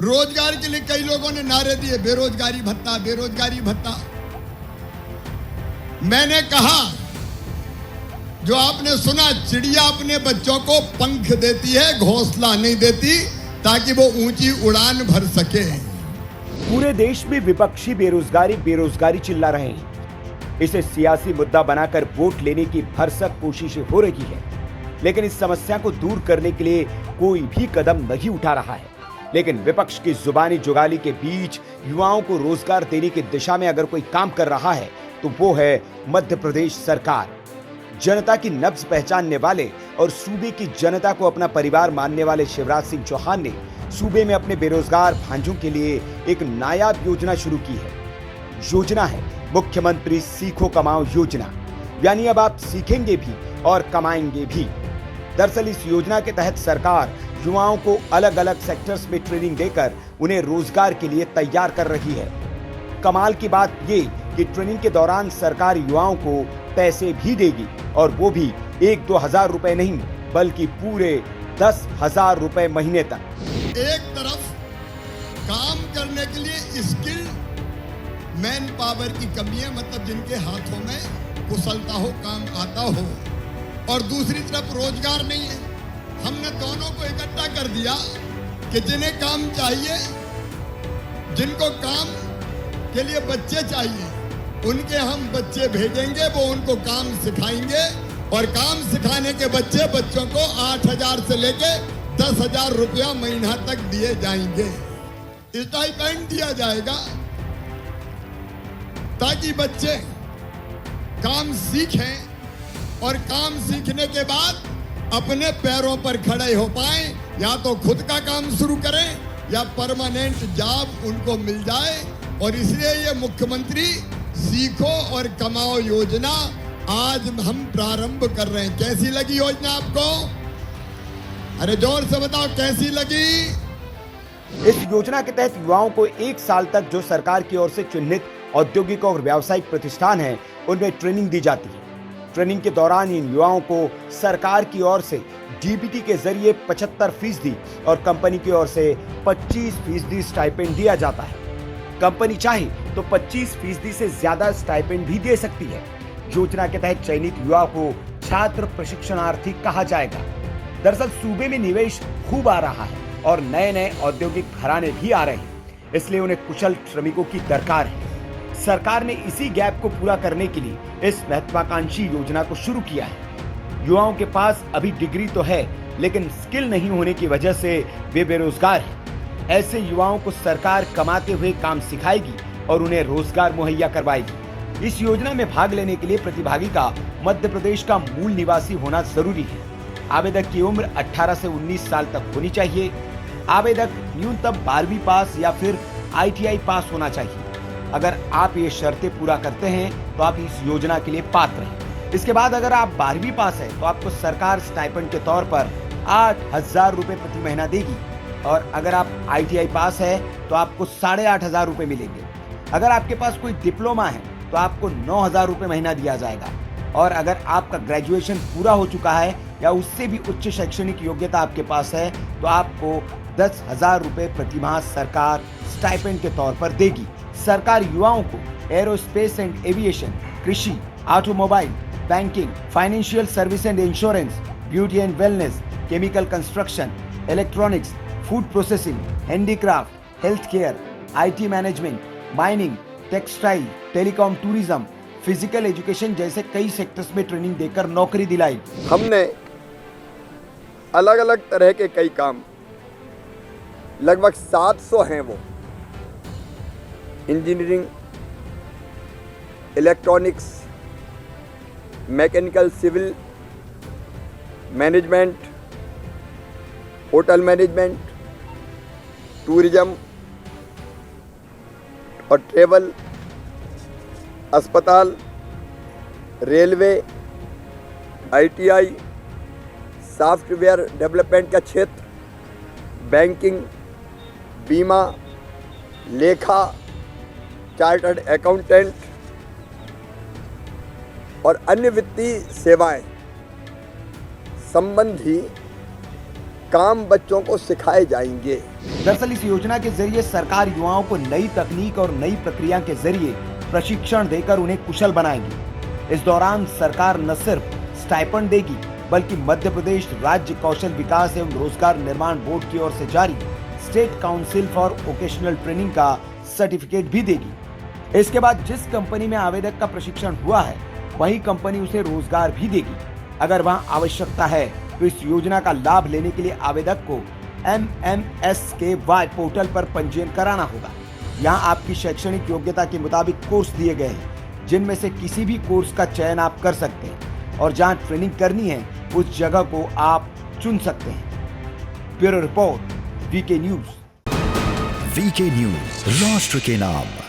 रोजगार के लिए कई लोगों ने नारे दिए, बेरोजगारी भत्ता, बेरोजगारी भत्ता। मैंने कहा, जो आपने सुना, चिड़िया अपने बच्चों को पंख देती है, घोंसला नहीं देती, ताकि वो ऊंची उड़ान भर सके। पूरे देश में विपक्षी बेरोजगारी चिल्ला रहे हैं। इसे सियासी मुद्दा बनाकर वोट लेने की भरसक कोशिशें हो रही है, लेकिन इस समस्या को दूर करने के लिए कोई भी कदम नहीं उठा रहा है। लेकिन विपक्ष की जुबानी जुगाली के बीच युवाओं को रोजगार देने की दिशा में अगर कोई काम कर रहा है तो वो है मध्य प्रदेश सरकार। जनता की नब्ज पहचानने वाले और सूबे की जनता को अपना परिवार मानने वाले शिवराज सिंह चौहान ने सूबे में अपने बेरोजगार भांजों के लिए एक नायाब योजना शुरू की है। योजना है मुख्यमंत्री सीखो कमाओ योजना, यानी अब आप सीखेंगे भी और कमाएंगे भी। दरअसल इस योजना के तहत सरकार युवाओं को अलग अलग सेक्टर्स में ट्रेनिंग देकर उन्हें रोजगार के लिए तैयार कर रही है। कमाल की बात ये कि ट्रेनिंग के दौरान सरकार युवाओं को पैसे भी देगी, और वो भी 1-2 हजार रुपए नहीं, बल्कि पूरे 10,000 रुपए महीने तक। एक तरफ काम करने के लिए स्किल मैन पावर की कमी है, मतलब जिनके हाथों में कुशलता हो, काम आता हो, और दूसरी तरफ रोजगार नहीं है। हमने दोनों को इकट्ठा कर दिया कि जिन्हें काम चाहिए, जिनको काम के लिए बच्चे चाहिए, उनके हम बच्चे भेजेंगे, वो उनको काम सिखाएंगे, और काम सिखाने के बच्चों को 8,000 से लेके 10,000 रुपया महीना तक दिए जाएंगे। स्टाइपेंड दिया जाएगा ताकि बच्चे काम सीखें, और काम सीखने के बाद अपने पैरों पर खड़े हो पाएं, या तो खुद का काम शुरू करें या परमानेंट जॉब उनको मिल जाए। और इसलिए ये मुख्यमंत्री सीखो और कमाओ योजना आज हम प्रारंभ कर रहे हैं। कैसी लगी योजना आपको? अरे जोर से बताओ, कैसी लगी? इस योजना के तहत युवाओं को 1 साल तक जो सरकार की ओर से चिन्हित औद्योगिक और व्यावसायिक प्रतिष्ठान हैं, उनमें ट्रेनिंग दी जाती है। ट्रेनिंग के दौरान इन युवाओं को सरकार की ओर से डीबीटी के जरिए 75% और कंपनी की ओर से 25% स्टाइपेंड दिया जाता है। कंपनी चाहे तो 25% से ज्यादा स्टाइपेंड भी दे सकती है। योजना के तहत चयनित युवा को छात्र प्रशिक्षणार्थी कहा जाएगा। दरअसल सूबे में निवेश खूब आ रहा है और नए औद्योगिक घराने भी आ रहे हैं, इसलिए उन्हें कुशल श्रमिकों की दरकार है। सरकार ने इसी गैप को पूरा करने के लिए इस महत्वाकांक्षी योजना को शुरू किया है। युवाओं के पास अभी डिग्री तो है, लेकिन स्किल नहीं होने की वजह से वे बेरोजगार हैं। ऐसे युवाओं को सरकार कमाते हुए काम सिखाएगी और उन्हें रोजगार मुहैया करवाएगी। इस योजना में भाग लेने के लिए प्रतिभागी का मध्य प्रदेश का मूल निवासी होना जरूरी है। आवेदक की उम्र 18 से 19 साल तक होनी चाहिए। आवेदक न्यूनतम 12वीं पास या फिर ITI पास होना चाहिए। अगर आप ये शर्तें पूरा करते हैं तो आप इस योजना के लिए पात्र हैं। इसके बाद अगर आप 12वीं पास है तो आपको सरकार स्टाइपेंड के तौर पर 8,000 रुपए प्रति महीना देगी, और अगर आप ITI पास है तो आपको 8,500 रुपए मिलेंगे। अगर आपके पास कोई डिप्लोमा है तो आपको 9,000 रुपए महीना दिया जाएगा, और अगर आपका ग्रेजुएशन पूरा हो चुका है या उससे भी उच्च शैक्षणिक योग्यता आपके पास है तो आपको 10,000 रुपए प्रति माह सरकार स्टाइपेंड के तौर पर देगी। सरकार युवाओं को एरोस्पेस एंड एविएशन, कृषि, automobile, banking, financial service and insurance, beauty and wellness, chemical construction, electronics, food processing, handicraft, health care, IT management, mining, textile, telecom, tourism, physical education जैसे कई सेक्टर्स में ट्रेनिंग देकर नौकरी दिलाई। हमने अलग अलग तरह के कई काम, लगभग 700 हैं वो, engineering, electronics, mechanical, civil, management, hotel management, tourism और ट्रेवल, अस्पताल, रेलवे, ITI, सॉफ्टवेयर डेवलपमेंट का क्षेत्र, बैंकिंग, बीमा, लेखा, चार्टर्ड अकाउंटेंट और अन्य वित्तीय सेवाएं संबंधी काम बच्चों को सिखाए जाएंगे। दरअसल इस योजना के जरिए सरकार युवाओं को नई तकनीक और नई प्रक्रिया के जरिए प्रशिक्षण देकर उन्हें कुशल बनाएगी। इस दौरान सरकार न सिर्फ स्टाइपेंड देगी बल्कि मध्य प्रदेश राज्य कौशल विकास एवं रोजगार निर्माण बोर्ड की ओर से जारी state council for vocational training का सर्टिफिकेट भी देगी। इसके बाद जिस कंपनी में आवेदक का प्रशिक्षण हुआ है वही कंपनी उसे रोजगार भी देगी। अगर वहां आवश्यकता है तो इस योजना का लाभ लेने के लिए आवेदक को MMSKY पोर्टल पर पंजीयन कराना होगा। यहाँ आपकी शैक्षणिक योग्यता के मुताबिक कोर्स दिए गए हैं जिनमें से किसी भी कोर्स का चयन आप कर सकते हैं और जहाँ ट्रेनिंग करनी है उस जगह को आप चुन सकते हैं। Bureau report, VK news. VK news, राष्ट्र के नाम।